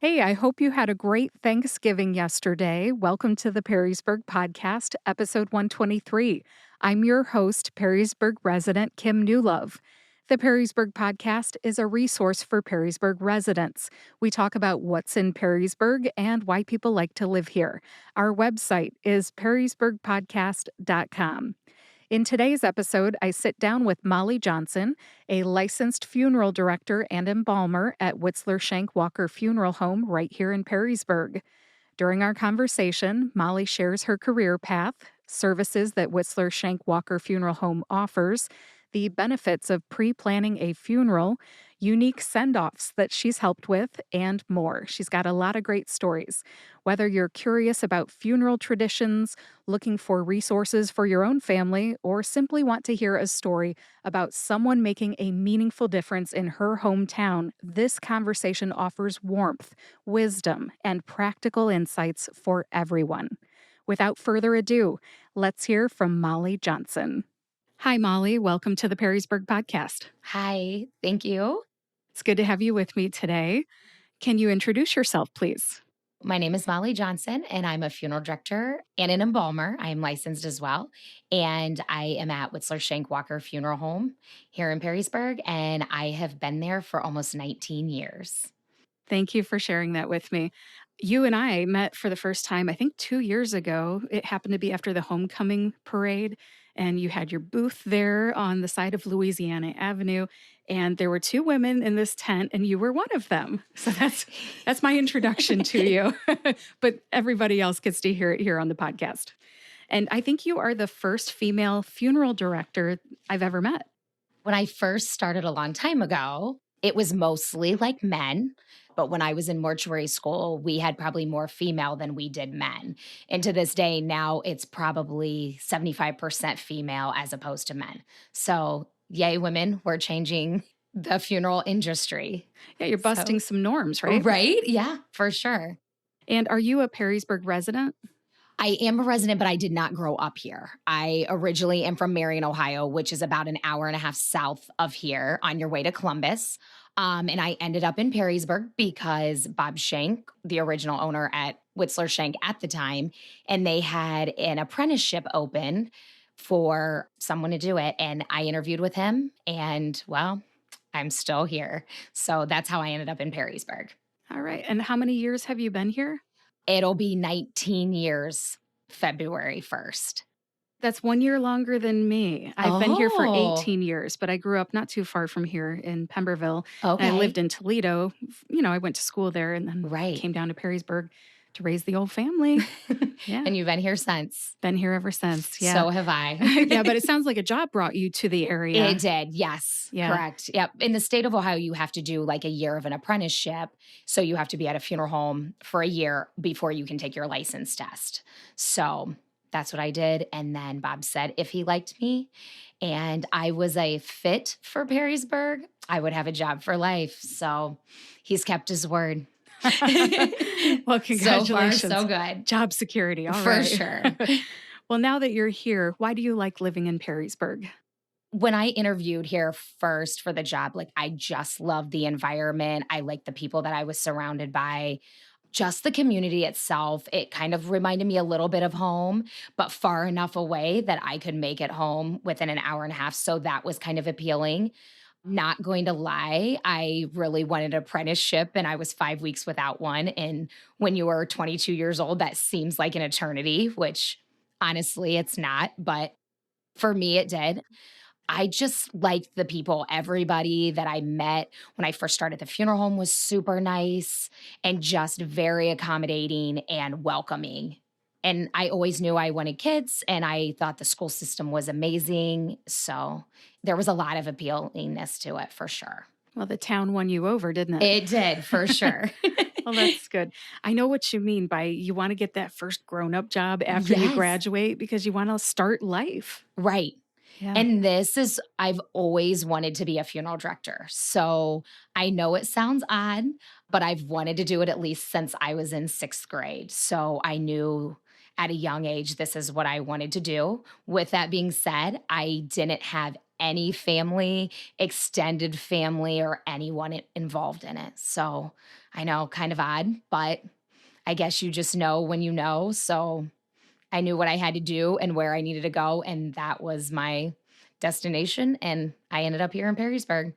Hey, I hope you had a great Thanksgiving yesterday. Welcome to the Perrysburg Podcast, episode 123. I'm your host, Perrysburg resident Kim Newlove. The Perrysburg Podcast is a resource for Perrysburg residents. We talk about what's in Perrysburg and why people like to live here. Our website is perrysburgpodcast.com. In today's episode, I sit down with Molly Johnson, a licensed funeral director and embalmer at Witzler Shank-Walker-Funeral Home right here in Perrysburg. During our conversation, Molly shares her career path, services that Witzler Shank-Walker Funeral Home offers, the benefits of pre-planning a funeral, unique send-offs that she's helped with, and more. She's got a lot of great stories. Whether you're curious about funeral traditions, looking for resources for your own family, or simply want to hear a story about someone making a meaningful difference in her hometown, this conversation offers warmth, wisdom, and practical insights for everyone. Without further ado, let's hear from Molly Johnson. Hi, Molly. Welcome to the Perrysburg Podcast. Hi, thank you. It's good to have you with me today. Can you introduce yourself, please? My name is Molly Johnson, and I'm a funeral director and an embalmer. I'm licensed as well. And I am at Witzler Shank-Walker Funeral Home here in Perrysburg, and I have been there for almost 19 years. Thank you for sharing that with me. You and I met for the first time, I think 2 years ago. It happened to be after the homecoming parade, and you had your booth there on the side of Louisiana Avenue, and there were two women in this tent, and you were one of them. So that's my introduction to you. But everybody else gets to hear it here on the podcast. And I think you are the first female funeral director I've ever met. When I first started a long time ago, it was mostly like men. But when I was in mortuary school, we had probably more female than we did men. And to this day, now it's probably 75% female as opposed to men. So, yay, women, we're changing the funeral industry. Yeah, you're busting some norms, right? Right? Yeah, for sure. And are you a Perrysburg resident? I am a resident, but I did not grow up here. I originally am from Marion, Ohio, which is about an hour and a half south of here on your way to Columbus. And I ended up in Perrysburg because Bob Shank, the original owner at Witzler Shank at the time, and they had an apprenticeship open for someone to do it. And I interviewed with him, and well, I'm still here. So that's how I ended up in Perrysburg. All right. And how many years have you been here? It'll be 19 years, February 1st. That's 1 year longer than me. I've been here for 18 years, but I grew up not too far from here in Pemberville. Okay. And I lived in Toledo. You know, I went to school there and then Right. came down to Perrysburg to raise the old family. Yeah. And you've been here since. Been here ever since. Yeah. So have I. Yeah, but it sounds like a job brought you to the area. It did. Yes. Yeah. Correct. Yep. In the state of Ohio, you have to do like a year of an apprenticeship. So you have to be at a funeral home for a year before you can take your license test. So that's what I did. And then Bob said if he liked me and I was a fit for Perrysburg, I would have a job for life. So he's kept his word. Well, congratulations. So far, so good. Job security. All For right. sure. Well, now that you're here, why do you like living in Perrysburg? When I interviewed here first for the job, like I just loved the environment. I liked the people that I was surrounded by. Just the community itself, it kind of reminded me a little bit of home, but far enough away that I could make it home within an hour and a half. So that was kind of appealing. Not going to lie, I really wanted an apprenticeship and I was 5 weeks without one. And when you were 22 years old, that seems like an eternity, which honestly it's not. But for me, it did. I just liked the people. Everybody that I met when I first started the funeral home was super nice and just very accommodating and welcoming. And I always knew I wanted kids and I thought the school system was amazing. So there was a lot of appealingness to it for sure. Well, the town won you over, didn't it? It did, for sure. Well, that's good. I know what you mean by you want to get that first grown-up job after you Yes. graduate because you want to start life. Right. Yeah. And I've always wanted to be a funeral director. So I know it sounds odd, but I've wanted to do it at least since I was in 6th grade. So I knew at a young age, this is what I wanted to do. With that being said, I didn't have any family, extended family, or anyone involved in it. So I know, kind of odd, but I guess you just know when you know. So I knew what I had to do and where I needed to go, and that was my destination. And I ended up here in Perrysburg.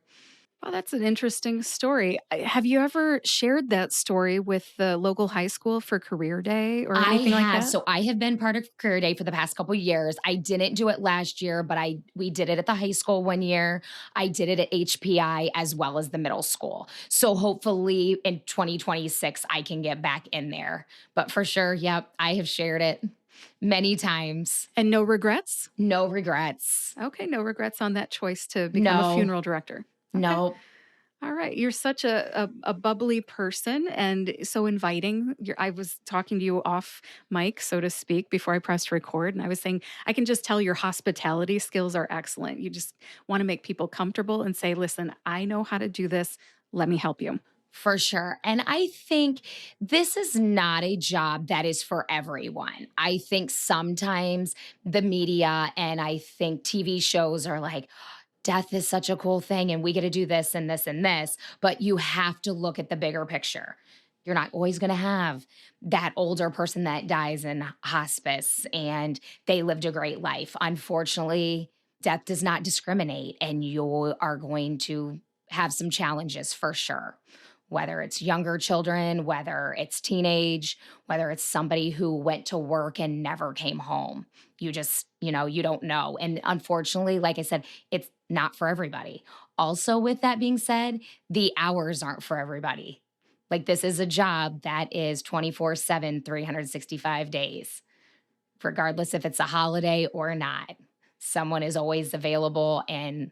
Well, that's an interesting story. Have you ever shared that story with the local high school for career day or I anything like have. that? So I have been part of Career Day for the past couple years. I didn't do it last year, but we did it at the high school one year. I did it at HPI as well as the middle school. So hopefully in 2026 I can get back in there. But for sure, yep, I have shared it many times. And no regrets? No regrets. Okay, no regrets on that choice to become a No. funeral director. Okay. No. All right. You're such a bubbly person and so inviting. I was talking to you off mic, so to speak, before I pressed record. And I was saying, I can just tell your hospitality skills are excellent. You just want to make people comfortable and say, listen, I know how to do this. Let me help you. For sure. And I think this is not a job that is for everyone. I think sometimes the media and I think TV shows are like, death is such a cool thing and we get to do this and this and this, but you have to look at the bigger picture. You're not always going to have that older person that dies in hospice and they lived a great life. Unfortunately, death does not discriminate and you are going to have some challenges for sure. Whether it's younger children, whether it's teenage, whether it's somebody who went to work and never came home. You just, you don't know. And unfortunately, like I said, it's not for everybody. Also, with that being said, the hours aren't for everybody. Like, this is a job that is 24/7, 365 days, regardless if it's a holiday or not. Someone is always available and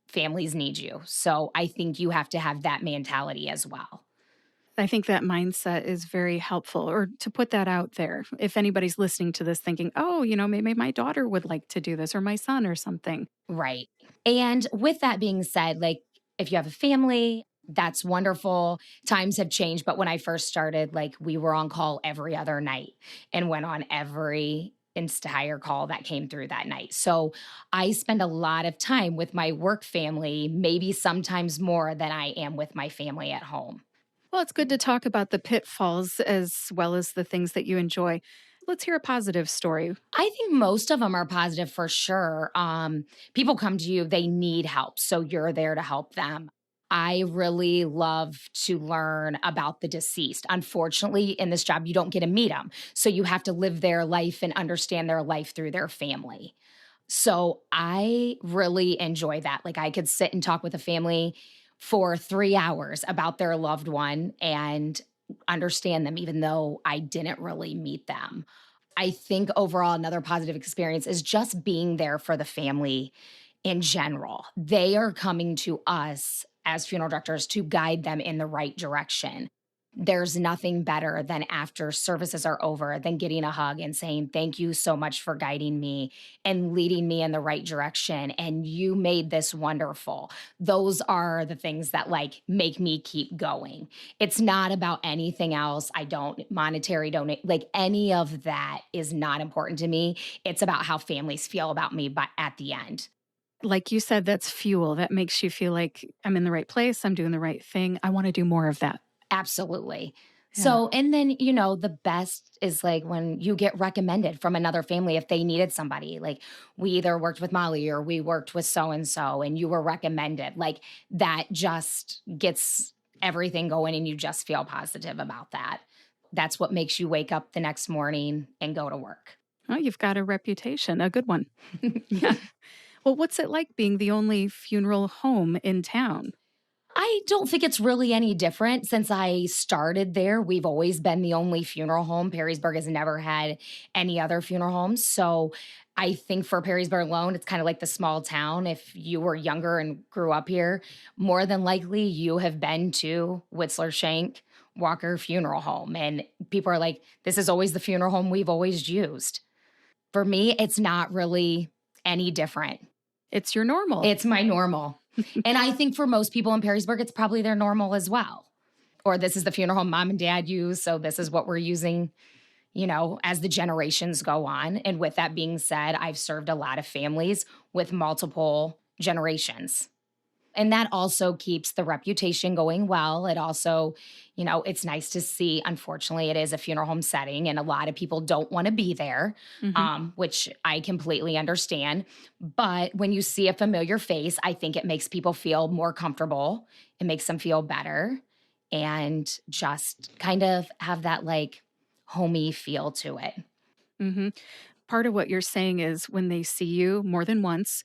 families need you. So I think you have to have that mentality as well. I think that mindset is very helpful, or to put that out there. If anybody's listening to this thinking, oh, maybe my daughter would like to do this or my son or something. Right. And with that being said, like if you have a family, that's wonderful. Times have changed. But when I first started, like we were on call every other night and went on every Insta-hire call that came through that night. So I spend a lot of time with my work family, maybe sometimes more than I am with my family at home. Well, it's good to talk about the pitfalls as well as the things that you enjoy. Let's hear a positive story. I think most of them are positive for sure. People come to you, they need help. So you're there to help them. I really love to learn about the deceased. Unfortunately, in this job, you don't get to meet them. So you have to live their life and understand their life through their family. So I really enjoy that. Like I could sit and talk with a family for 3 hours about their loved one and understand them, even though I didn't really meet them. I think overall, another positive experience is just being there for the family in general. They are coming to us as funeral directors to guide them in the right direction. There's nothing better than after services are over than getting a hug and saying, thank you so much for guiding me and leading me in the right direction. And you made this wonderful. Those are the things that like make me keep going. It's not about anything else. I don't monetary donate, like any of that is not important to me. It's about how families feel about me at the end. Like you said, that's fuel that makes you feel like I'm in the right place. I'm doing the right thing. I want to do more of that. Absolutely. Yeah. So, and then, the best is like when you get recommended from another family if they needed somebody. Like we either worked with Molly or we worked with so and so, and you were recommended. Like that just gets everything going and you just feel positive about that. That's what makes you wake up the next morning and go to work. Well, you've got a reputation, a good one. Yeah. Well, what's it like being the only funeral home in town? I don't think it's really any different since I started there. We've always been the only funeral home. Perrysburg has never had any other funeral homes. So I think for Perrysburg alone, it's kind of like the small town. If you were younger and grew up here, more than likely you have been to Witzler Shank-Walker-Funeral Home. And people are like, this is always the funeral home we've always used. For me, it's not really any different. It's your normal. It's my normal. And I think for most people in Perrysburg, it's probably their normal as well. Or this is the funeral home mom and dad use, so this is what we're using, as the generations go on. And with that being said, I've served a lot of families with multiple generations. And that also keeps the reputation going well. It also, it's nice to see. Unfortunately, it is a funeral home setting, and a lot of people don't want to be there, Hmm. which I completely understand. But when you see a familiar face, I think it makes people feel more comfortable. It makes them feel better and just kind of have that like homey feel to it. Hmm. Part of what you're saying is when they see you more than once,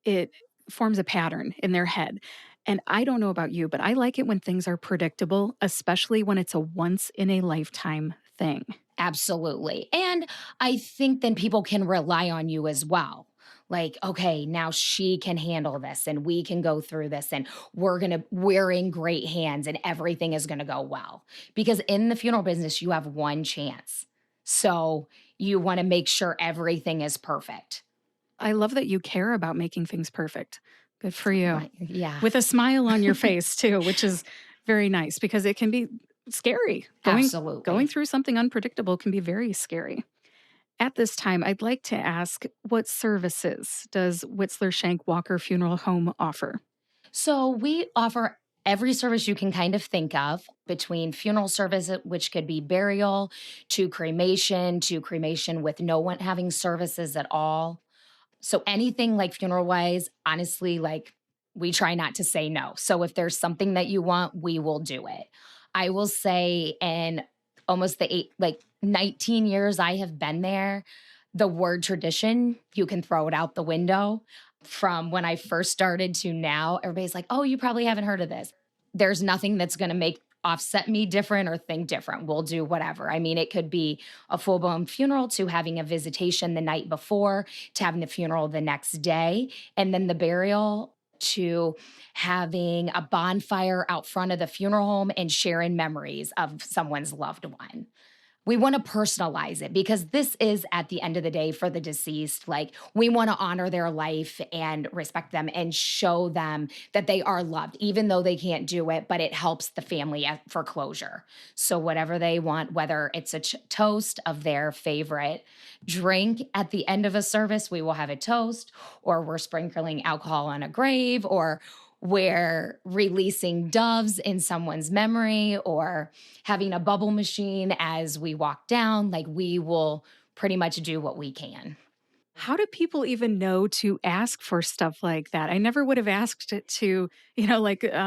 it forms a pattern in their head. And I don't know about you, but I like it when things are predictable, especially when it's a once in a lifetime thing. Absolutely. And I think then people can rely on you as well. Like, okay, now she can handle this and we can go through this and we're in great hands and everything is gonna go well. Because in the funeral business, you have one chance. So you want to make sure everything is perfect. I love that you care about making things perfect. Good for you. Right. Yeah. With a smile on your face too, which is very nice because it can be scary. Going Absolutely. through something unpredictable can be very scary. At this time, I'd like to ask, what services does Witzler Shank-Walker Funeral Home offer? So we offer every service you can kind of think of, between funeral service, which could be burial, to cremation with no one having services at all. So anything like funeral wise, honestly, like we try not to say no. So if there's something that you want, we will do it. I will say in almost the 19 years I have been there, the word tradition, you can throw it out the window. From when I first started to now, everybody's like, oh, you probably haven't heard of this. There's nothing that's going to make offset me different or think different. We'll do whatever. I mean, it could be a full blown funeral to having a visitation the night before to having the funeral the next day, and then the burial to having a bonfire out front of the funeral home and sharing memories of someone's loved one. We want to personalize it because this is at the end of the day for the deceased. Like, we want to honor their life and respect them and show them that they are loved, even though they can't do it, but it helps the family for closure. So, whatever they want, whether it's a toast of their favorite drink at the end of a service, we will have a toast, or we're sprinkling alcohol on a grave, or we're releasing doves in someone's memory, or having a bubble machine as we walk down. Like, we will pretty much do what we can. How do people even know to ask for stuff like that? I never would have asked it to,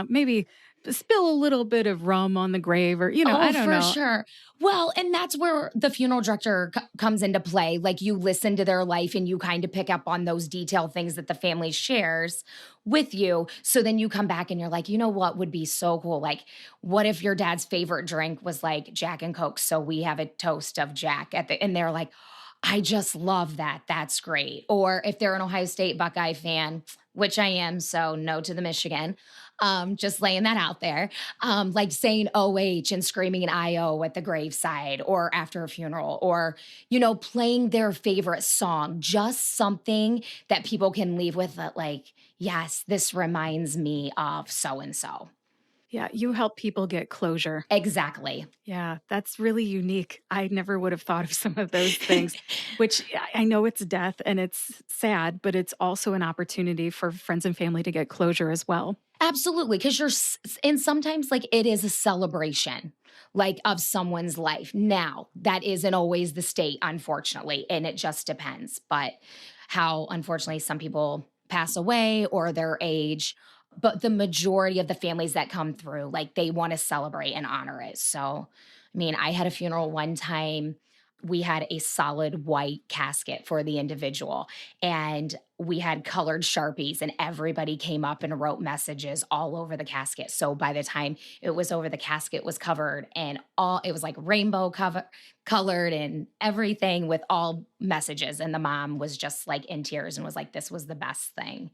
maybe spill a little bit of rum on the grave or, Oh, I don't for know. sure. Well, and that's where the funeral director comes into play. Like, you listen to their life and you kind of pick up on those detailed things that the family shares with you. So then you come back and you're like, you know what would be so cool? Like, what if your dad's favorite drink was like Jack and Coke? So we have a toast of Jack and they're like, I just love that. That's great. Or if they're an Ohio State Buckeye fan, which I am, so no to the Michigan, just laying that out there, like saying OH and screaming an IO at the graveside or after a funeral, or, playing their favorite song, just something that people can leave with that, like, yes, this reminds me of so and so. Yeah, you help people get closure. Exactly. Yeah, that's really unique. I never would have thought of some of those things, which I know it's death and it's sad, but it's also an opportunity for friends and family to get closure as well. Absolutely, because and sometimes like it is a celebration, like, of someone's life. Now, that isn't always the state, unfortunately, and it just depends. But how, unfortunately, some people pass away or their age, but the majority of the families that come through, like, they want to celebrate and honor it. So, I mean, I had a funeral one time. We had a solid white casket for the individual, and we had colored Sharpies, and everybody came up and wrote messages all over the casket. So by the time it was over, the casket was covered and all it was like rainbow colored and everything with all messages. And the mom was just like in tears and was like, this was the best thing.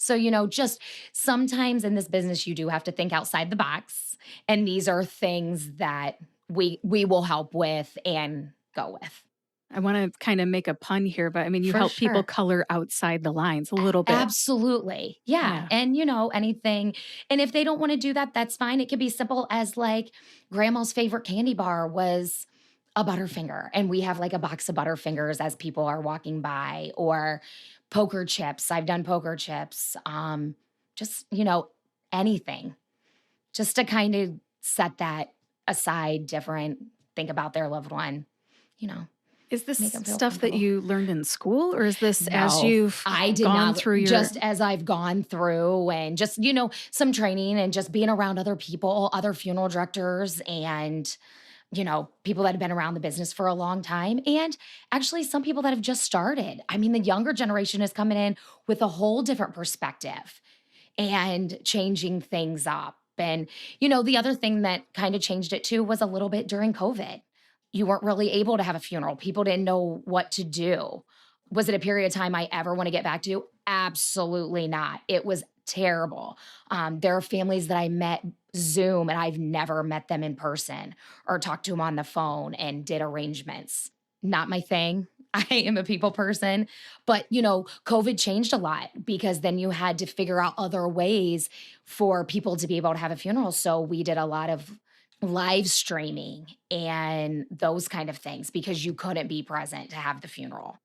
So, just sometimes in this business, you do have to think outside the box. And these are things that we will help with and go with. I want to kind of make a pun here, but I mean, you For help people sure. color outside the lines a little bit. Absolutely. Yeah. Yeah. And, anything. And if they don't want to do that, that's fine. It could be simple as like grandma's favorite candy bar was a Butterfinger, and we have like a box of Butterfingers as people are walking by, or poker chips. I've done poker chips. Just, anything just to kind of set that aside different, think about their loved one, you know, Is make this them feel stuff that comfortable. you learned in school, or is this as No, you've I did gone not. through your Just as I've gone through and just, some training and just being around other people, other funeral directors, and, people that have been around the business for a long time. And actually, some people that have just started. I mean, the younger generation is coming in with a whole different perspective and changing things up. And, the other thing that kind of changed it too was a little bit during COVID. You weren't really able to have a funeral. People didn't know what to do. Was it a period of time I ever want to get back to? Absolutely not. It was terrible. There are families that I met Zoom and I've never met them in person or talked to them on the phone and did arrangements. Not my thing. I am a people person. But, COVID changed a lot because then you had to figure out other ways for people to be able to have a funeral. So we did a lot of live streaming and those kind of things because you couldn't be present to have the funeral.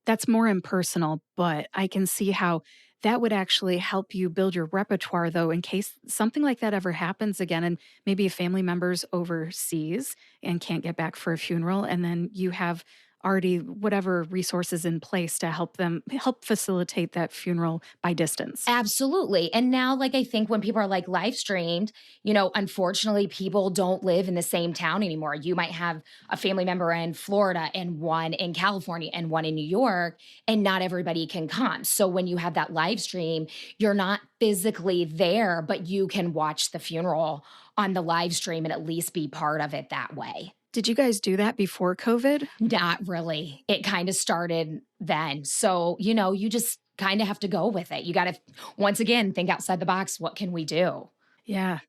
that's more impersonal, but I can see how that would actually help you build your repertoire, though, in case something like that ever happens again. And maybe a family member's overseas and can't get back for a funeral. And then you have already whatever resources in place to help facilitate that funeral by distance. Absolutely. And now, like, I think when people are like live streamed, unfortunately, people don't live in the same town anymore. You might have a family member in Florida and one in California and one in New York, and not everybody can come. So when you have that live stream, you're not physically there, but you can watch the funeral on the live stream and at least be part of it that way. Did you guys do that before COVID? Not really. It kind of started then. So, you just kind of have to go with it. You got to, once again, think outside the box. What can we do? Yeah.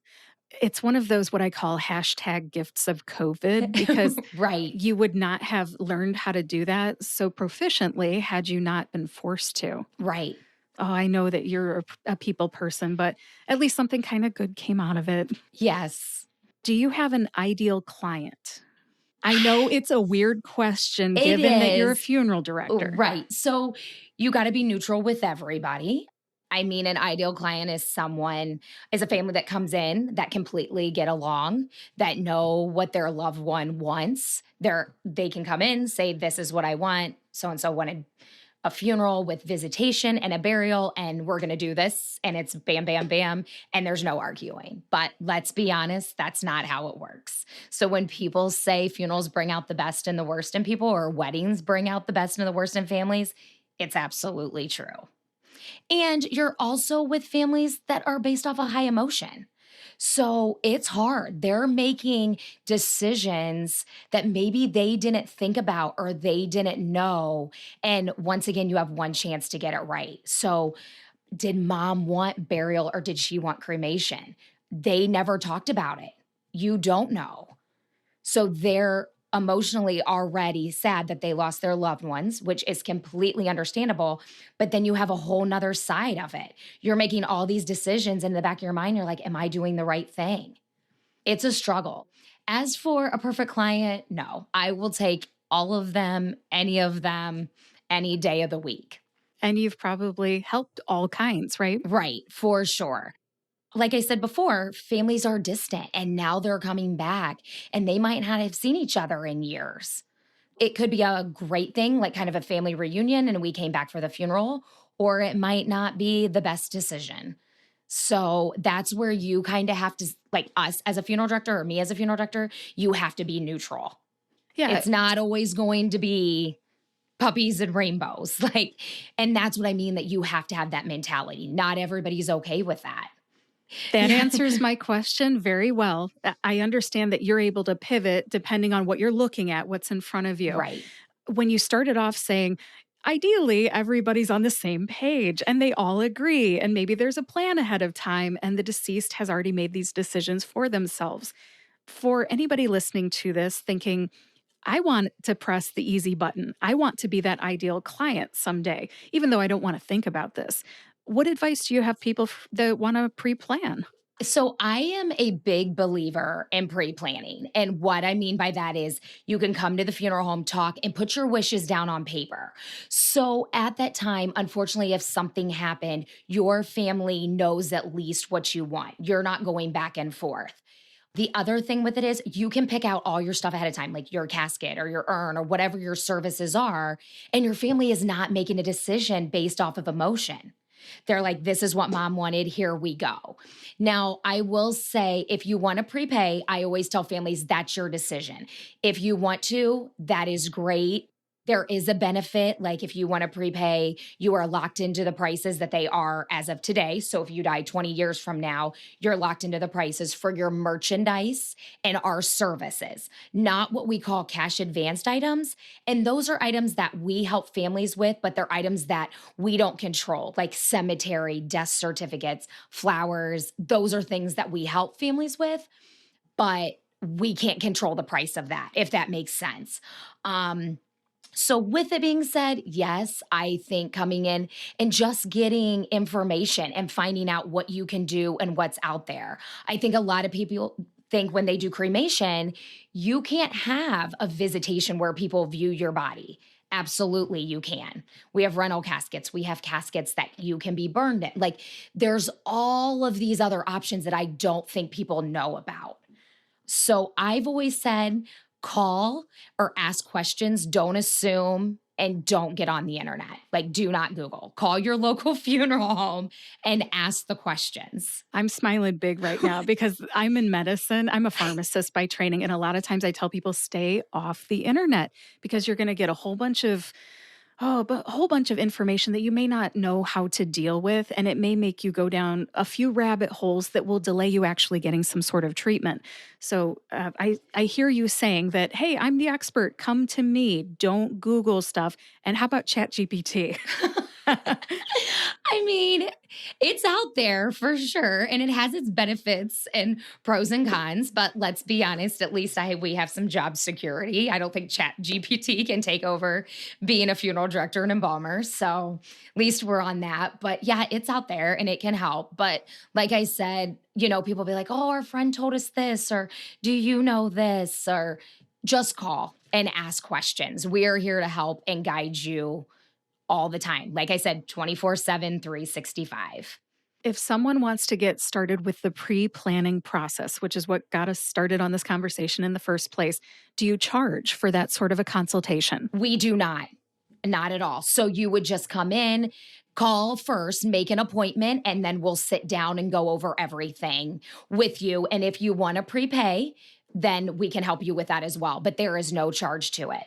It's one of those what I call hashtag gifts of COVID because Right. you would not have learned how to do that so proficiently had you not been forced to. Right. Oh, I know that you're a people person, but at least something kind of good came out of it. Yes. Do you have an ideal client? I know it's a weird question It given that you're a is. funeral director. Right. So you got to be neutral with everybody. I mean, an ideal client is a family that comes in that completely get along, that know what their loved one wants. They can come in, say, this is what I want. So and so wanted a funeral with visitation and a burial, and we're going to do this. And it's bam, bam, bam. And there's no arguing. But let's be honest, that's not how it works. So when people say funerals bring out the best and the worst in people, or weddings bring out the best and the worst in families, it's absolutely true. And you're also with families that are based off of high emotion. So it's hard. They're making decisions that maybe they didn't think about or they didn't know. And once again, you have one chance to get it right. So, did mom want burial or did she want cremation? They never talked about it. You don't know. So they're emotionally already sad that they lost their loved ones, which is completely understandable. But then you have a whole nother side of it. You're making all these decisions in the back of your mind. You're like, am I doing the right thing? It's a struggle. As for a perfect client, no, I will take all of them, any day of the week. And you've probably helped all kinds, right? Right, for sure. Like I said before, families are distant and now they're coming back and they might not have seen each other in years. It could be a great thing, like kind of a family reunion, and we came back for the funeral, or it might not be the best decision. So that's where you kind of have to, like us as a funeral director or me as a funeral director, you have to be neutral. Yeah. It's not always going to be puppies and rainbows. And that's what I mean, that you have to have that mentality. Not everybody's okay with that. That Yeah. answers my question very well. I understand that you're able to pivot depending on what you're looking at, what's in front of you. Right. When you started off saying, ideally, everybody's on the same page and they all agree, and maybe there's a plan ahead of time, and the deceased has already made these decisions for themselves. For anybody listening to this thinking, I want to press the easy button. I want to be that ideal client someday, even though I don't want to think about this. What advice do you have people that want to pre plan? So I am a big believer in pre-planning. And what I mean by that is you can come to the funeral home, talk, and put your wishes down on paper. So at that time, unfortunately, if something happened, your family knows at least what you want. You're not going back and forth. The other thing with it is you can pick out all your stuff ahead of time, like your casket or your urn or whatever your services are, and your family is not making a decision based off of emotion. They're like, this is what mom wanted. Here we go. Now, I will say, if you want to prepay, I always tell families that's your decision. If you want to, that is great. There is a benefit. Like if you want to prepay, you are locked into the prices that they are as of today. So if you die 20 years from now, you're locked into the prices for your merchandise and our services, not what we call cash advanced items. And those are items that we help families with, but they're items that we don't control, like cemetery, death certificates, flowers. Those are things that we help families with, but we can't control the price of that, if that makes sense. So, with it being said, yes, I think coming in and just getting information and finding out what you can do and what's out there. I think a lot of people think when they do cremation, you can't have a visitation where people view your body. Absolutely, you can. We have rental caskets. We have caskets that you can be burned in. Like, there's all of these other options that I don't think people know about. So I've always said call or ask questions, don't assume, and don't get on the internet. Like, do not Google. Call your local funeral home and ask the questions. I'm smiling big right now because I'm in medicine. I'm a pharmacist by training. And a lot of times I tell people stay off the internet because you're going to get a whole bunch of but a whole bunch of information that you may not know how to deal with, and it may make you go down a few rabbit holes that will delay you actually getting some sort of treatment. So I hear you saying that, hey, I'm the expert. Come to me. Don't Google stuff. And how about ChatGPT? I mean, it's out there for sure, and it has its benefits and pros and cons. But let's be honest, at least we have some job security. I don't think Chat GPT can take over being a funeral director and embalmer. So at least we're on that. But yeah, it's out there and it can help. But like I said, people be like, oh, our friend told us this, or do you know this? Or just call and ask questions. We are here to help and guide you all the time. Like I said, 24/7, 365. If someone wants to get started with the pre planning process, which is what got us started on this conversation in the first place, do you charge for that sort of a consultation? We do not at all. So you would just come in, call first, make an appointment, and then we'll sit down and go over everything with you. And if you want to prepay, then we can help you with that as well. But there is no charge to it.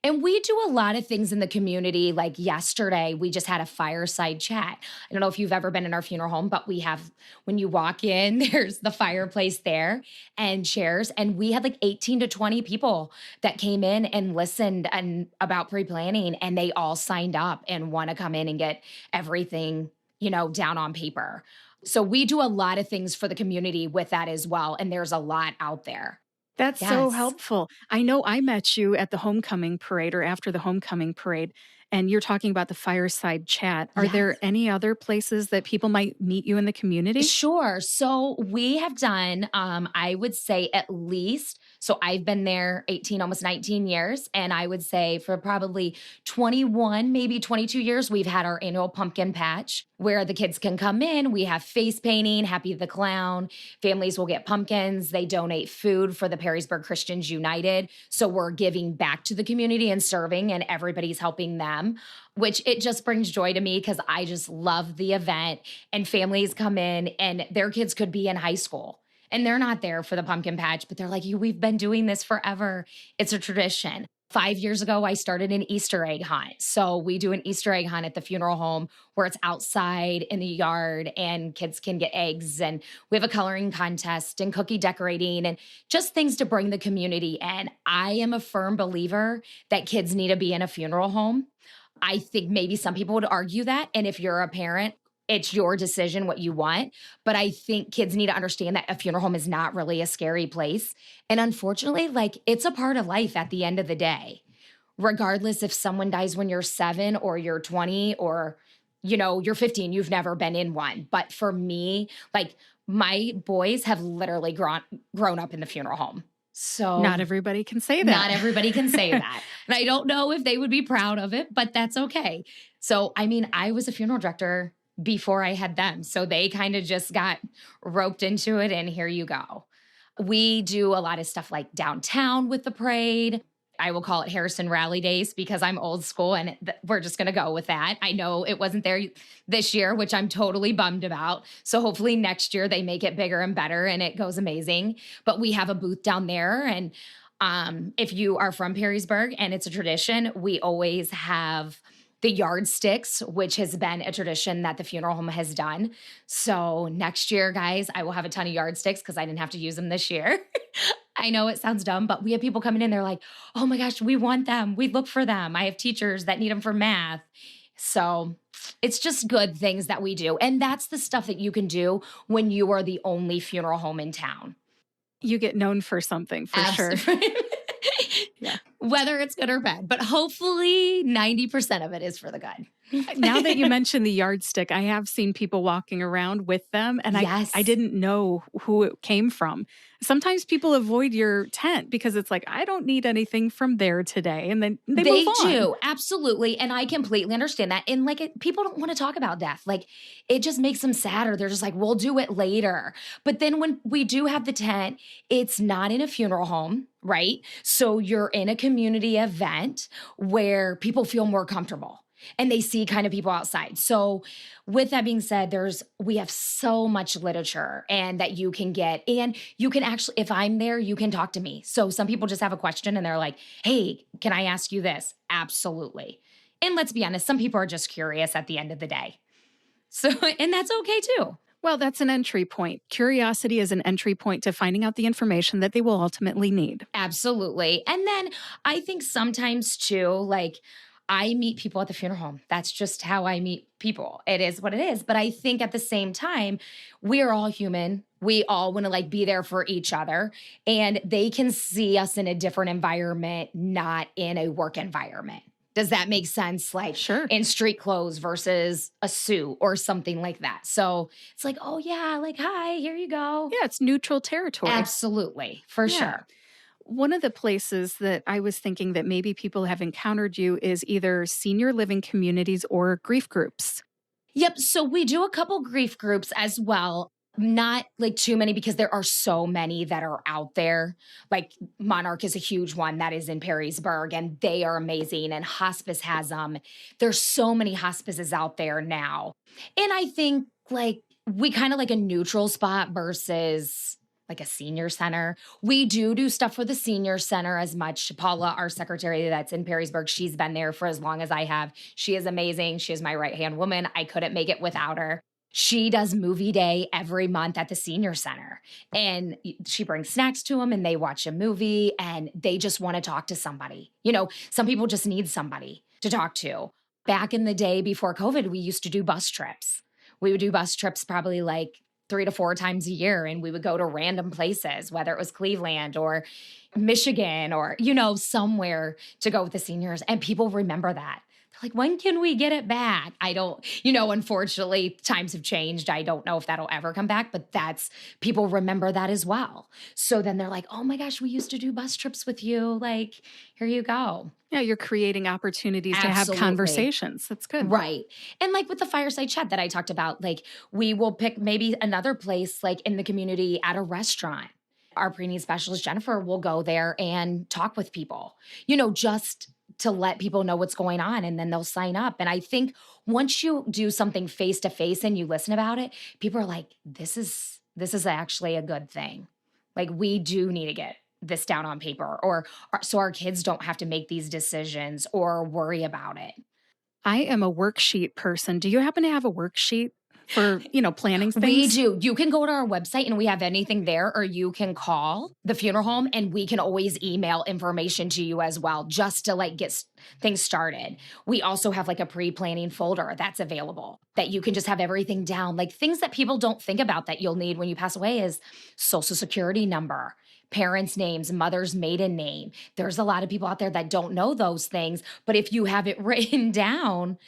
And we do a lot of things in the community. Like yesterday, we just had a fireside chat. I don't know if you've ever been in our funeral home, but we have, when you walk in, there's the fireplace there and chairs. And we had like 18 to 20 people that came in and listened and about pre-planning, and they all signed up and want to come in and get everything, down on paper. So we do a lot of things for the community with that as well. And there's a lot out there. That's so Yes. helpful. I know I met you at the homecoming parade or after the homecoming parade, and you're talking about the fireside chat. Are there Yes. any other places that people might meet you in the community? Sure. So we have done, I would say at least, so I've been there 18, almost 19 years. And I would say for probably 21, maybe 22 years, we've had our annual pumpkin patch where the kids can come in. We have face painting, Happy the Clown. Families will get pumpkins. They donate food for the Perrysburg Christians United. So we're giving back to the community and serving, and everybody's helping them, which it just brings joy to me because I just love the event. And families come in and their kids could be in high school and they're not there for the pumpkin patch, but they're like, we've been doing this forever. It's a tradition. 5 years ago, I started an Easter egg hunt. So we do an Easter egg hunt at the funeral home where it's outside in the yard and kids can get eggs. And we have a coloring contest and cookie decorating and just things to bring the community in. I am a firm believer that kids need to be in a funeral home. I think maybe some people would argue that. And if you're a parent, it's your decision what you want. But I think kids need to understand that a funeral home is not really a scary place. And unfortunately, like it's a part of life at the end of the day, regardless if someone dies when you're 7 or you're 20 or, you're 15, you've never been in one. But for me, like My boys have literally grown up in the funeral home. So Not everybody can say not that. everybody can say that. And I don't know if they would be proud of it, but that's okay. So, I mean, I was a funeral director before I had them. So they kind of just got roped into it, and here you go. We do a lot of stuff like downtown with the parade. I will call it Harrison Rally Days because I'm old school and we're just going to go with that. I know it wasn't there this year, which I'm totally bummed about. So hopefully next year they make it bigger and better and it goes amazing. But we have a booth down there. And if you are from Perrysburg and it's a tradition, we always have the yardsticks, which has been a tradition that the funeral home has done. So next year, guys, I will have a ton of yardsticks because I didn't have to use them this year. I know it sounds dumb, but we have people coming in, they're like, oh my gosh, we want them. We look for them. I have teachers that need them for math. So it's just good things that we do. And that's the stuff that you can do when you are the only funeral home in town. You get known for something, for sure. Yeah. Whether it's good or bad, but hopefully 90% of it is for the good. Now that you mentioned the yardstick, I have seen people walking around with them, and Yes. I didn't know who it came from. Sometimes people avoid your tent because it's like, I don't need anything from there today. And then they move on. Do. Absolutely. And I completely understand that. And like, people don't want to talk about death. Like, it just makes them sadder. They're just like, we'll do it later. But then when we do have the tent, it's not in a funeral home, right? So you're in a community event where people feel more comfortable and they see kind of people outside. So with that being said, we have so much literature and that you can get, and you can actually, if I'm there, you can talk to me. So some people just have a question and they're like, hey, can I ask you this? Absolutely. And let's be honest, some people are just curious at the end of the day. So, and that's okay too. Well, that's an entry point. Curiosity is an entry point to finding out the information that they will ultimately need. Absolutely. And then I think sometimes too, like, I meet people at the funeral home. That's just how I meet people. It is what it is. But I think at the same time, we are all human. We all want to like be there for each other, and they can see us in a different environment, not in a work environment. Does that make sense? Like, Sure. In street clothes versus a suit or something like that. So it's like, oh yeah, like, hi, here you go. Yeah, it's neutral territory. Absolutely. For sure. One of the places that I was thinking that maybe people have encountered you is either senior living communities or grief groups. Yep. So we do a couple grief groups as well. Not like too many because there are so many that are out there. Like Monarch is a huge one that is in Perrysburg and they are amazing. And hospice has them. There's so many hospices out there now. And I think like we kind of like a neutral spot versus like a senior center. We do stuff for the senior center as much. Paula, our secretary that's in Perrysburg, she's been there for as long as I have. She is amazing. She is my right-hand woman. I couldn't make it without her. She does movie day every month at the senior center, and she brings snacks to them and they watch a movie and they just want to talk to somebody. You know, some people just need somebody to talk to. Back in the day before COVID, we used to do bus trips. We would do bus trips probably like 3 to 4 times a year, and we would go to random places, whether it was Cleveland or Michigan or, you know, somewhere to go with the seniors. And people remember that. Like, when can we get it back? I don't, you know, unfortunately, times have changed. I don't know if that'll ever come back, but people remember that as well. So then they're like, oh my gosh, we used to do bus trips with you. Like, here you go. Yeah, you're creating opportunities to have Absolutely. Conversations. That's good. Right. And like with the fireside chat that I talked about, like we will pick maybe another place like in the community at a restaurant. Our pre-need specialist, Jennifer, will go there and talk with people, you know, just to let people know what's going on, and then they'll sign up. And I think once you do something face to face and you listen about it, people are like, this is actually a good thing. Like, we do need to get this down on paper, or so our kids don't have to make these decisions or worry about it. I am a worksheet person. Do you happen to have a worksheet for, you know, planning things? We do. You can go to our website and we have anything there, or you can call the funeral home and we can always email information to you as well, just to like get things started. We also have like a pre-planning folder that's available that you can just have everything down. Like things that people don't think about that you'll need when you pass away is social security number, parents' names, mother's maiden name. There's a lot of people out there that don't know those things, but if you have it written down,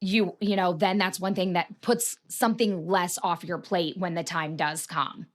then that's one thing that puts something less off your plate when the time does come.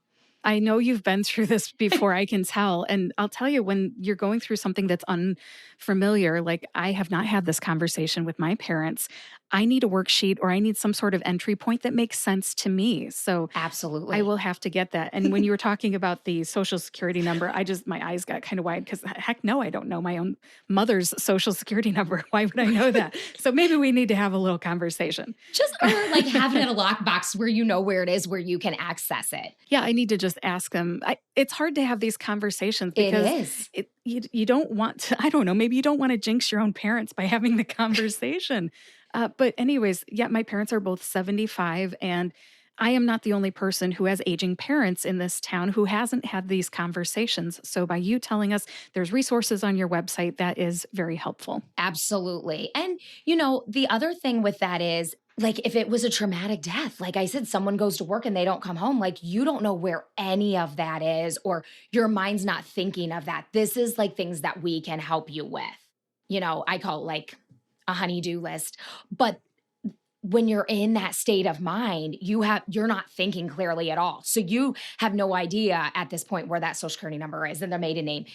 I know you've been through this before, I can tell. And I'll tell you, when you're going through something that's unfamiliar, like I have not had this conversation with my parents, I need a worksheet or I need some sort of entry point that makes sense to me. So I Absolutely. will have to get that. And when you were talking about the social security number, my eyes got kind of wide because heck no, I don't know my own mother's social security number. Why would I know that? So maybe we need to have a little conversation. Just or like having it a lockbox where you know where it is, where you can access it. Yeah, I need to just ask them. It's hard to have these conversations It because is. you don't want to, I don't know, maybe you don't want to jinx your own parents by having the conversation. But anyways, yeah, my parents are both 75 and I am not the only person who has aging parents in this town who hasn't had these conversations. So by you telling us there's resources on your website, that is very helpful. Absolutely. And, the other thing with that is, like, if it was a traumatic death, like I said, someone goes to work and they don't come home, like, you don't know where any of that is, or your mind's not thinking of that. This is like things that we can help you with. I call it like a honey-do list. But when you're in that state of mind, you're not thinking clearly at all. So you have no idea at this point where that social security number is and their maiden name.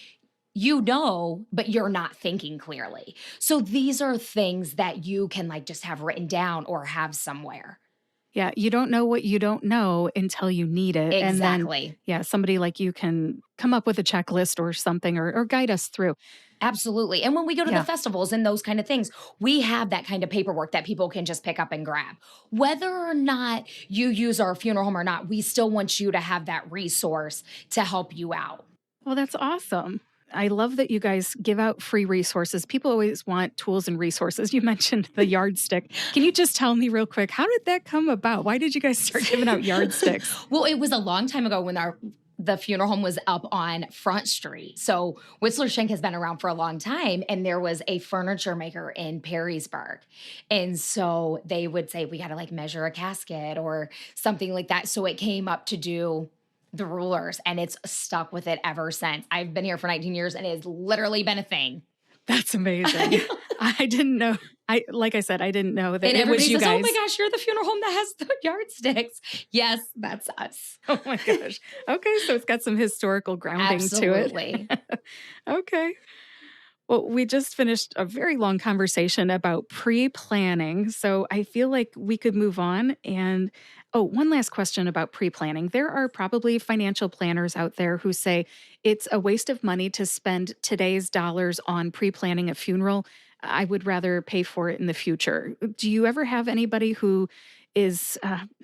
But you're not thinking clearly. So these are things that you can like just have written down or have somewhere. Yeah, you don't know what you don't know until you need it. And then, Exactly. yeah, somebody like you can come up with a checklist or something or guide us through. Absolutely. And when we go to the Yeah. festivals and those kind of things, we have that kind of paperwork that people can just pick up and grab. Whether or not you use our funeral home or not, we still want you to have that resource to help you out. Well, that's awesome. I love that you guys give out free resources. People always want tools and resources. You mentioned the yardstick. Can you just tell me real quick, how did that come about? Why did you guys start giving out yardsticks? Well, it was a long time ago when the funeral home was up on Front Street. So Witzler Shank has been around for a long time, and there was a furniture maker in Perrysburg. And so they would say, we got to like measure a casket or something like that. So it came up to do the rulers, and it's stuck with it ever since. I've been here for 19 years and it's literally been a thing. That's amazing. I didn't know. Like I said, I didn't know that And it was everybody you says, oh guys. my gosh, you're the funeral home that has the yardsticks. Yes, that's us. Oh my gosh. Okay, so it's got some historical grounding to it. Absolutely. Okay. Well, we just finished a very long conversation about pre-planning, so I feel like we could move on. And oh, one last question about pre-planning. There are probably financial planners out there who say it's a waste of money to spend today's dollars on pre-planning a funeral. I would rather pay for it in the future. Do you ever have anybody who is,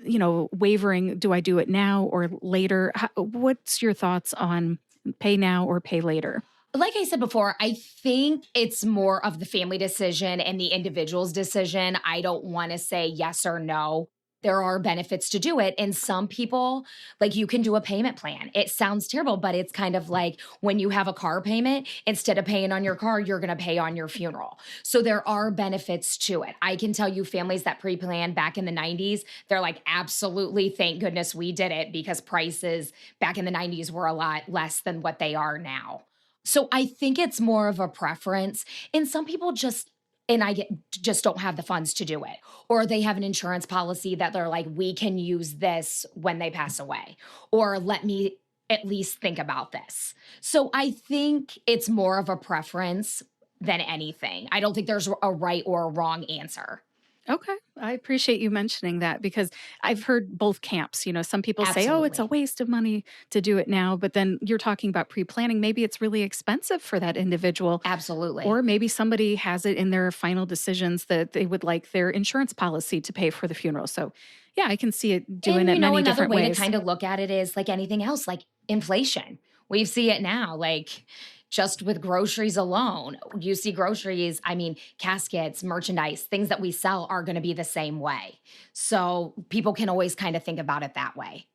wavering? Do I do it now or later? What's your thoughts on pay now or pay later? Like I said before, I think it's more of the family decision and the individual's decision. I don't want to say yes or no. There are benefits to do it. And some people, like you can do a payment plan. It sounds terrible, but it's kind of like when you have a car payment, instead of paying on your car, you're going to pay on your funeral. So there are benefits to it. I can tell you families that pre-planned back in the 90s, they're like, absolutely, thank goodness we did it because prices back in the 90s were a lot less than what they are now. So I think it's more of a preference. And some people just don't have the funds to do it. Or they have an insurance policy that they're like, we can use this when they pass away. Or let me at least think about this. So I think it's more of a preference than anything. I don't think there's a right or a wrong answer. Okay. I appreciate you mentioning that because I've heard both camps. Some people say, oh, it's a Absolutely. waste of money to do it now. But then you're talking about pre planning. Maybe it's really expensive for that individual. Absolutely. Or maybe somebody has it in their final decisions that they would like their insurance policy to pay for the funeral. So, yeah, I can see it doing And it many another different way to ways. kind of look at it is like anything else, like inflation. We see it now, like just with groceries alone. You see groceries, I mean, caskets, merchandise, things that we sell are going to be the same way. So people can always kind of think about it that way.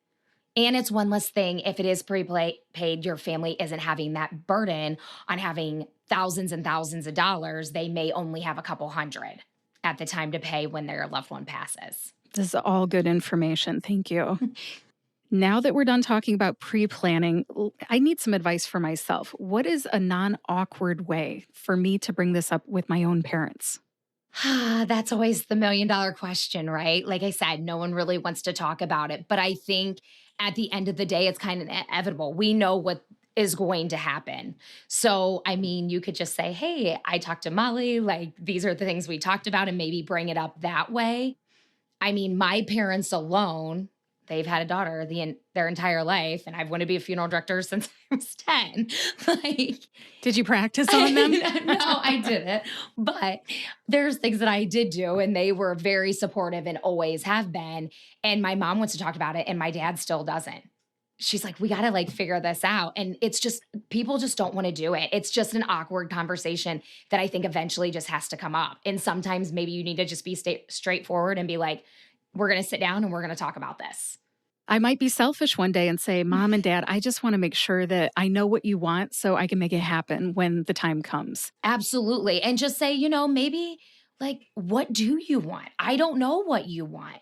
And it's one less thing if it is paid, your family isn't having that burden on having thousands and thousands of dollars. They may only have a couple hundred at the time to pay when their loved one passes. This is all good information. Thank you. Now that we're done talking about pre planning, I need some advice for myself. What is a non awkward way for me to bring this up with my own parents? That's always the $1,000,000 question, right? Like I said, no one really wants to talk about it. But I think at the end of the day, it's kind of inevitable. We know what is going to happen. So, I mean, you could just say, hey, I talked to Molly. Like, these are the things we talked about, and maybe bring it up that way. I mean, my parents alone, they've had a daughter their entire life, and I've wanted to be a funeral director since I was 10. Like, Did you practice on them? no, I didn't. But there's things that I did do, and they were very supportive and always have been. And my mom wants to talk about it, and my dad still doesn't. She's like, we got to like figure this out. And it's just, people just don't want to do it. It's just an awkward conversation that I think eventually just has to come up. And sometimes maybe you need to just be straightforward and be like, we're going to sit down and we're going to talk about this. I might be selfish one day and say, Mom and Dad, I just want to make sure that I know what you want so I can make it happen when the time comes. Absolutely. And just say, maybe like, what do you want? I don't know what you want.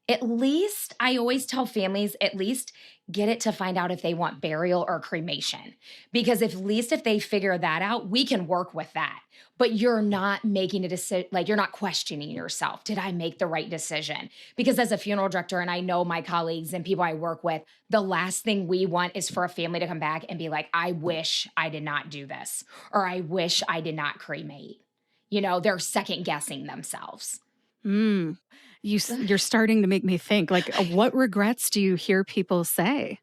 At least, I always tell families, at least get it to find out if they want burial or cremation. Because at least if they figure that out, we can work with that. But you're not making a decision, like you're not questioning yourself. Did I make the right decision? Because as a funeral director, and I know my colleagues and people I work with, the last thing we want is for a family to come back and be like, I wish I did not do this, or I wish I did not cremate. They're second guessing themselves. You're starting to make me think, like, what regrets do you hear people say?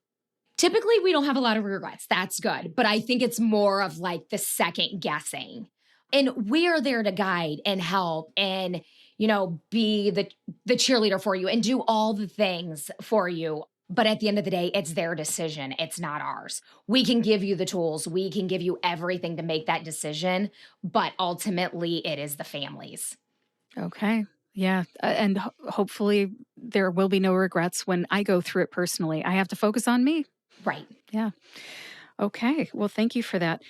Typically, we don't have a lot of regrets. That's good. But I think it's more of like the second guessing. And we are there to guide and help and, be the cheerleader for you and do all the things for you. But at the end of the day, it's their decision. It's not ours. We can give you the tools. We can give you everything to make that decision. But ultimately, it is the family's. Okay. Yeah. And hopefully there will be no regrets when I go through it personally. I have to focus on me. Right. Yeah. Okay. Well, thank you for that.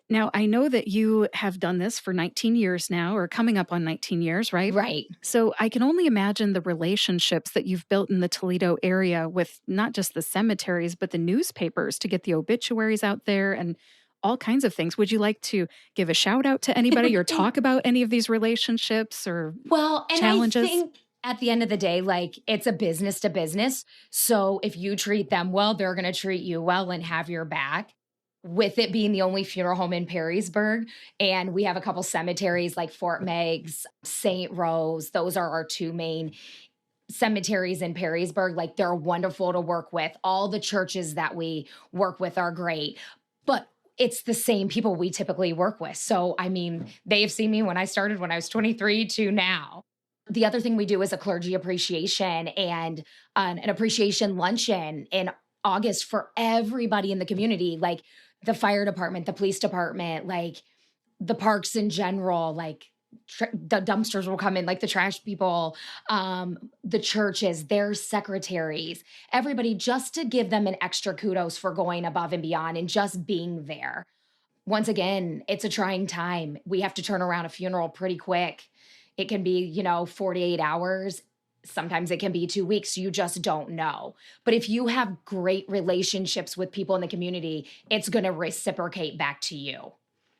Now, I know that you have done this for 19 years now, or coming up on 19 years, right? Right. So I can only imagine the relationships that you've built in the Toledo area with not just the cemeteries, but the newspapers to get the obituaries out there and all kinds of things. Would you like to give a shout out to anybody or talk about any of these relationships or challenges? I think at the end of the day, like it's a business to business. So if you treat them well, they're going to treat you well and have your back. With it being the only funeral home in Perrysburg, and we have a couple cemeteries like Fort Meigs, St. Rose. Those are our two main cemeteries in Perrysburg. Like they're wonderful to work with. All the churches that we work with are great, but it's the same people we typically work with. So, I mean, they've seen me when I started when I was 23 to now. The other thing we do is a clergy appreciation and an appreciation luncheon in August for everybody in the community, like the fire department, the police department, like the parks in general, like the dumpsters will come in, like the trash people, the churches, their secretaries, everybody, just to give them an extra kudos for going above and beyond and just being there. Once again, it's a trying time. We have to turn around a funeral pretty quick. It can be, 48 hours. Sometimes it can be 2 weeks. You just don't know. But if you have great relationships with people in the community, it's going to reciprocate back to you.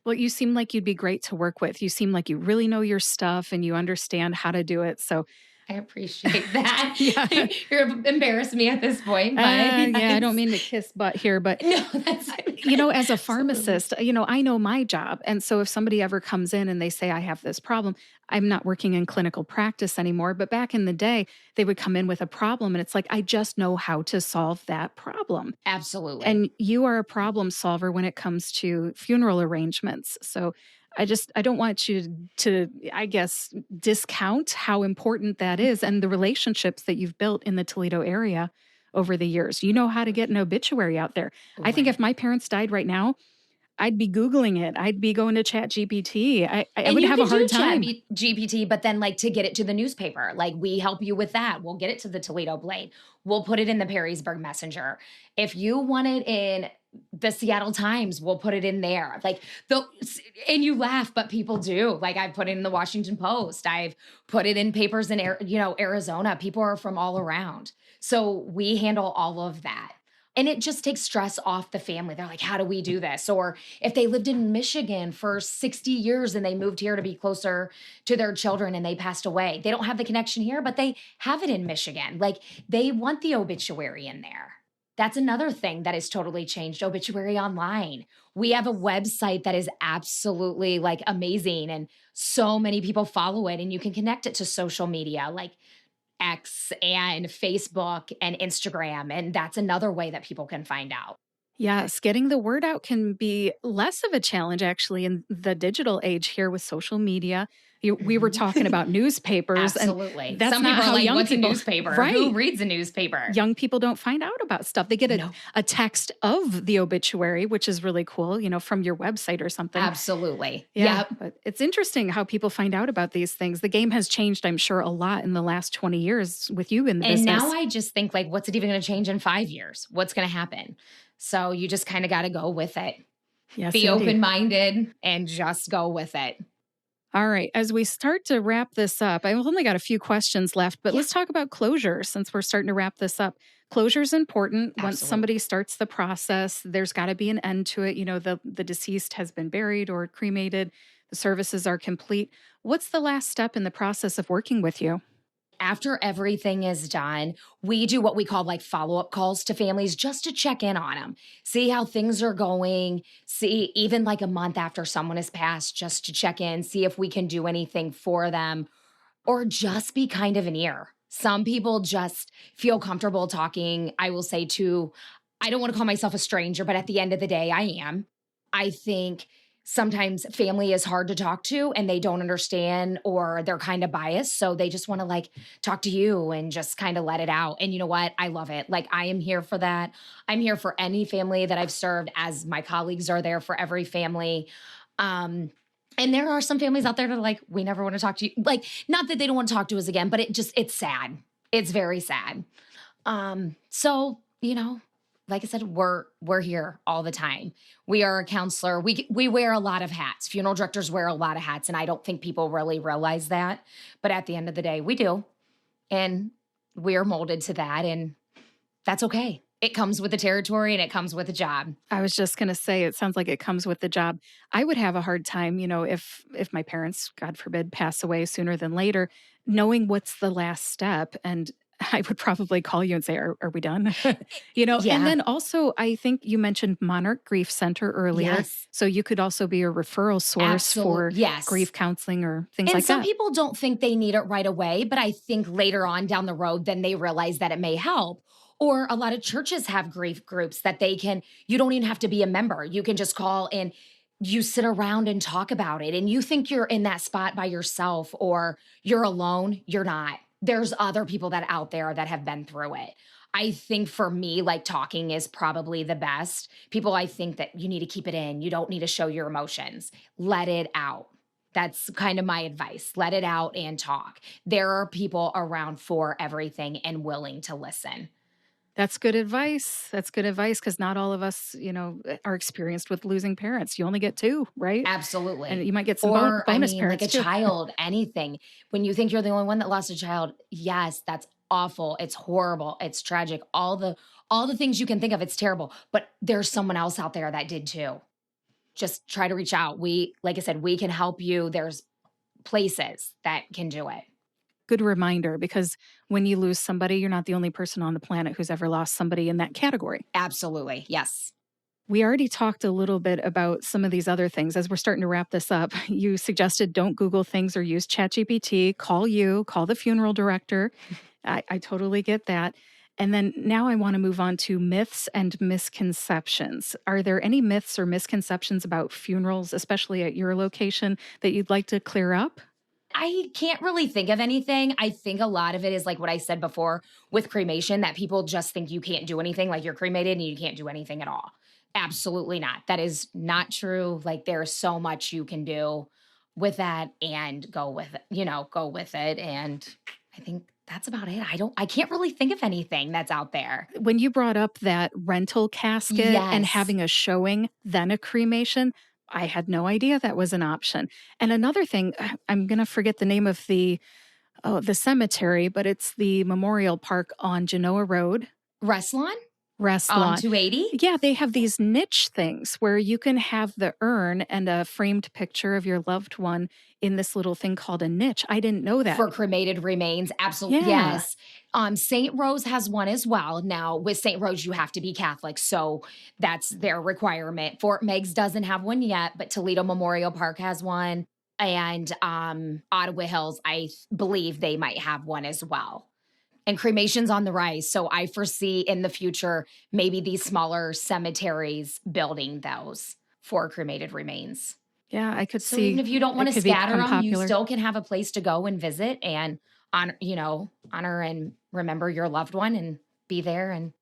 Well, you seem like you'd be great to work with. You seem like you really know your stuff and you understand how to do it. So I appreciate that. Yeah. You're embarrassing me at this point. But yeah, I don't mean to kiss butt here, but no, that's as a pharmacist, I know my job. And so if somebody ever comes in and they say, I have this problem, I'm not working in clinical practice anymore. But back in the day, they would come in with a problem and it's like, I just know how to solve that problem. Absolutely. And you are a problem solver when it comes to funeral arrangements. So I don't want you to, I guess, discount how important that is and the relationships that you've built in the Toledo area over the years. You know how to get an obituary out there. Right. I think if my parents died right now, I'd be Googling it. I'd be going to Chat GPT. I would have a hard time. GPT, but then like to get it to the newspaper, like we help you with that. We'll get it to the Toledo Blade. We'll put it in the Perrysburg Messenger. If you want it in the Seattle Times, we'll put it in there. And you laugh, but people do. Like I've put it in the Washington Post. I've put it in papers in Arizona. People are from all around. So we handle all of that. And it just takes stress off the family. They're like, how do we do this? Or if they lived in Michigan for 60 years and they moved here to be closer to their children and they passed away, they don't have the connection here, but they have it in Michigan. Like they want the obituary in there. That's another thing that has totally changed obituary online. We have a website that is absolutely like amazing and so many people follow it and you can connect it to social media. Like X and Facebook and Instagram. And that's another way that people can find out. Yes, getting the word out can be less of a challenge actually in the digital age here with social media. We were Mhm. talking about newspapers, and Absolutely. that's Some not people are how like, young what's a people, newspaper? Who right? reads a newspaper? Young people don't find out about stuff. They get No, a text of the obituary, which is really cool, from your website or something. absolutely. Yeah, Yep. but it's interesting how people find out about these things. The game has changed, I'm sure, a lot in the last 20 years with you in the And now business. I just think, like, what's it even going to change in 5 years? What's going to happen? So you just kind of got to go with it. Yes, Be indeed. open minded and just go with it. All right. As we start to wrap this up, I've only got a few questions left, but Yeah, let's talk about closure since we're starting to wrap this up. Closure is important. Once absolutely. somebody starts the process, there's got to be an end to it. The deceased has been buried or cremated, the services are complete. What's the last step in the process of working with you? After everything is done, we do what we call like follow up calls to families just to check in on them, see how things are going, see even like a month after someone has passed, just to check in, see if we can do anything for them or just be kind of an ear. Some people just feel comfortable talking, I will say, to, I don't want to call myself a stranger, but at the end of the day, I am. I think sometimes family is hard to talk to and they don't understand or they're kind of biased. So they just want to like talk to you and just kind of let it out. And you know what? I love it. Like I am here for that. I'm here for any family that I've served, as my colleagues are there for every family. Um, and there are some families out there that are like, we never want to talk to you. Like, not that they don't want to talk to us again, but it's sad. It's very sad. So, like I said, we're here all the time. We are a counselor. We wear a lot of hats. Funeral directors wear a lot of hats, and I don't think people really realize that. But at the end of the day, we do. And we are molded to that, and that's okay. It comes with the territory and it comes with the job. I was just going to say, it sounds like it comes with the job. I would have a hard time, if my parents, God forbid, pass away sooner than later, knowing what's the last step. And I would probably call you and say, are we done? And Yeah. then also, I think you mentioned Monarch Grief Center earlier. Yes. So you could also be a referral source Absolutely. for Yes. grief counseling or things And like some that. people don't think they need it right away, but I think later on down the road, then they realize that it may help. Or a lot of churches have grief groups that you don't even have to be a member. You can just call and you sit around and talk about it. And you think you're in that spot by yourself or you're alone. You're not. There's other people that out there that have been through it. I think for me, like talking is probably the best. People, I think that you need to keep it in. You don't need to show your emotions. Let it out. That's kind of my advice. Let it out and talk. There are people around for everything and willing to listen. That's good advice. That's good advice because not all of us, are experienced with losing parents. You only get two, right? And Absolutely. you might get some Or, I bonus mean, like parents a too. child, anything. When you think you're the only one that lost a child, yes, that's awful. It's horrible. It's tragic. All the things you can think of, it's terrible. But there's someone else out there that did too. Just try to reach out. Like I said, we can help you. There's places that can do it. Good reminder because when you lose somebody, you're not the only person on the planet who's ever lost somebody in that category. Absolutely. Yes. We already talked a little bit about some of these other things. As we're starting to wrap this up, you suggested don't Google things or use ChatGPT. Call the funeral director. I totally get that. And then now I want to move on to myths and misconceptions. Are there any myths or misconceptions about funerals, especially at your location, that you'd like to clear up? I can't really think of anything. I think a lot of it is like what I said before with cremation, that people just think you can't do anything, like you're cremated and you can't do anything at all. Absolutely not. That is not true. Like there's so much you can do with that and go with it. And I think that's about it. I can't really think of anything that's out there. When you brought up that rental casket and Yes. having a showing, then a cremation, I had no idea that was an option. And another thing, I'm going to forget the name of the cemetery, but it's the Memorial Park on Genoa Road. Restlawn? Rest lawn. 280? Yeah, they have these niche things where you can have the urn and a framed picture of your loved one in this little thing called a niche. I didn't know that. For cremated remains, absolutely, Yeah. yes. St. Rose has one as well. Now, with St. Rose, you have to be Catholic, so that's their requirement. Fort Meigs doesn't have one yet, but Toledo Memorial Park has one, and, Ottawa Hills, believe they might have one as well. And cremation's on the rise, so I foresee in the future, maybe these smaller cemeteries building those for cremated remains. Yeah, I could So even see if you don't it wanna could scatter become them, you popular. still can have a place to go and visit and honor and remember your loved one and be there and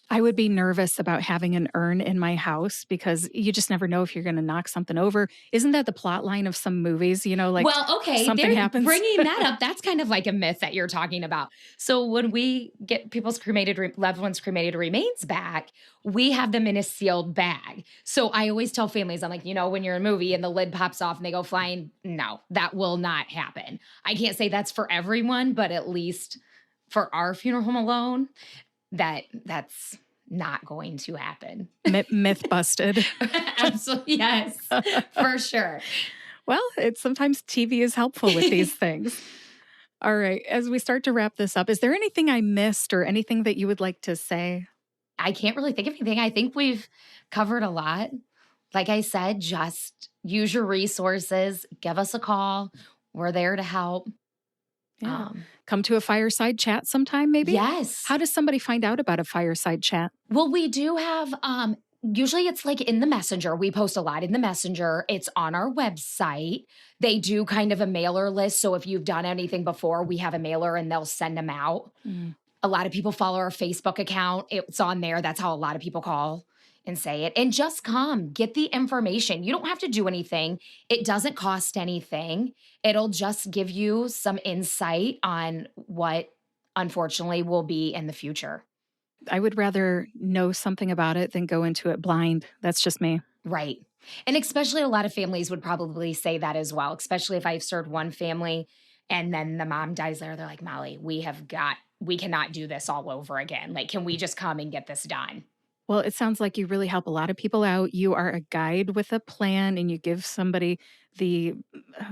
I would be nervous about having an urn in my house because you just never know if you're going to knock something over. Isn't that the plot line of some movies? Like well, okay, something they're happens. bringing that up. That's kind of like a myth that you're talking about. So when we get people's loved ones' cremated remains back, we have them in a sealed bag. So I always tell families, I'm like, when you're in a movie and the lid pops off and they go flying, no, that will not happen. I can't say that's for everyone, but at least for our funeral home alone, that's not going to happen. Myth busted. Absolutely, yes, for sure. Well, sometimes TV is helpful with these things. All right. As we start to wrap this up, is there anything I missed or anything that you would like to say? I can't really think of anything. I think we've covered a lot. Like I said, just use your resources, give us a call. We're there to help. Yeah. Come to a fireside chat sometime, maybe? Yes. How does somebody find out about a fireside chat? Well, we do have, usually it's like in the messenger. We post a lot in the messenger. It's on our website. They do kind of a mailer list. So if you've done anything before, we have a mailer and they'll send them out. Mm. A lot of people follow our Facebook account. It's on there. That's how a lot of people call and say it. And just come, get the information. You don't have to do anything. It doesn't cost anything. It'll just give you some insight on what, unfortunately, will be in the future. I would rather know something about it than go into it blind. That's just me. Right. And especially a lot of families would probably say that as well, especially if I've served one family and then the mom dies there. They're like, Molly, we cannot do this all over again. Like, can we just come and get this done? Well, it sounds like you really help a lot of people out. You are a guide with a plan and you give somebody the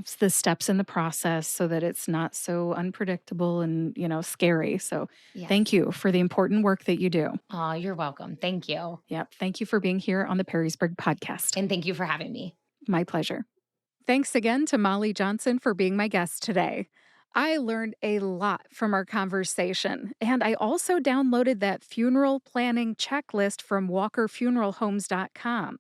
steps in the process so that it's not so unpredictable and, scary. So Yes. Thank you for the important work that you do. Oh, you're welcome. Thank you. Yep. Thank you for being here on the Perrysburg podcast. And thank you for having me. My pleasure. Thanks again to Molly Johnson for being my guest today. I learned a lot from our conversation, and I also downloaded that funeral planning checklist from walkerfuneralhomes.com.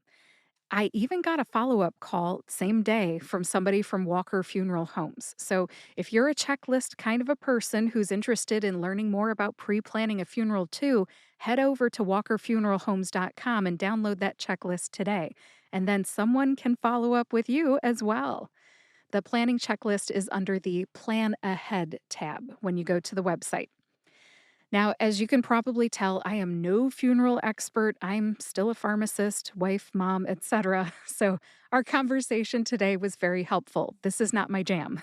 I even got a follow-up call same day from somebody from Walker Funeral Homes. So if you're a checklist kind of a person who's interested in learning more about pre-planning a funeral too, head over to walkerfuneralhomes.com and download that checklist today. And then someone can follow up with you as well. The planning checklist is under the Plan Ahead tab when you go to the website. Now, as you can probably tell, I am no funeral expert. I'm still a pharmacist, wife, mom, etc. So our conversation today was very helpful. This is not my jam.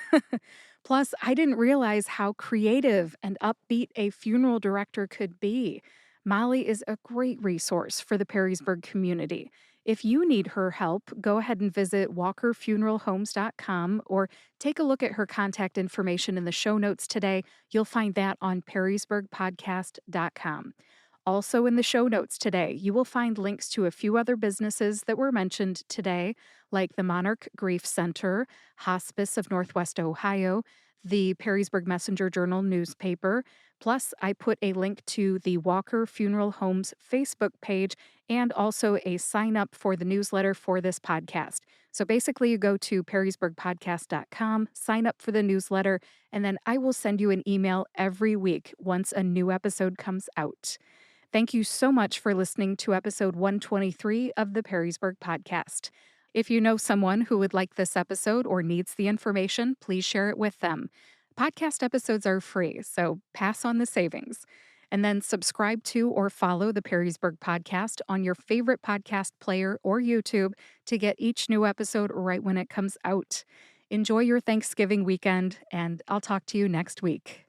Plus, I didn't realize how creative and upbeat a funeral director could be. Molly is a great resource for the Perrysburg community. If you need her help, go ahead and visit walkerfuneralhomes.com or take a look at her contact information in the show notes today. You'll find that on perrysburgpodcast.com. Also in the show notes today, you will find links to a few other businesses that were mentioned today, like the Monarch Grief Center, Hospice of Northwest Ohio, the Perrysburg Messenger Journal newspaper. Plus, I put a link to the Walker Funeral Homes Facebook page and also a sign up for the newsletter for this podcast. So basically, you go to perrysburgpodcast.com, sign up for the newsletter, and then I will send you an email every week once a new episode comes out. Thank you so much for listening to episode 123 of the Perrysburg Podcast. If you know someone who would like this episode or needs the information, please share it with them. Podcast episodes are free, so pass on the savings. And then subscribe to or follow the Perrysburg Podcast on your favorite podcast player or YouTube to get each new episode right when it comes out. Enjoy your Thanksgiving weekend, and I'll talk to you next week.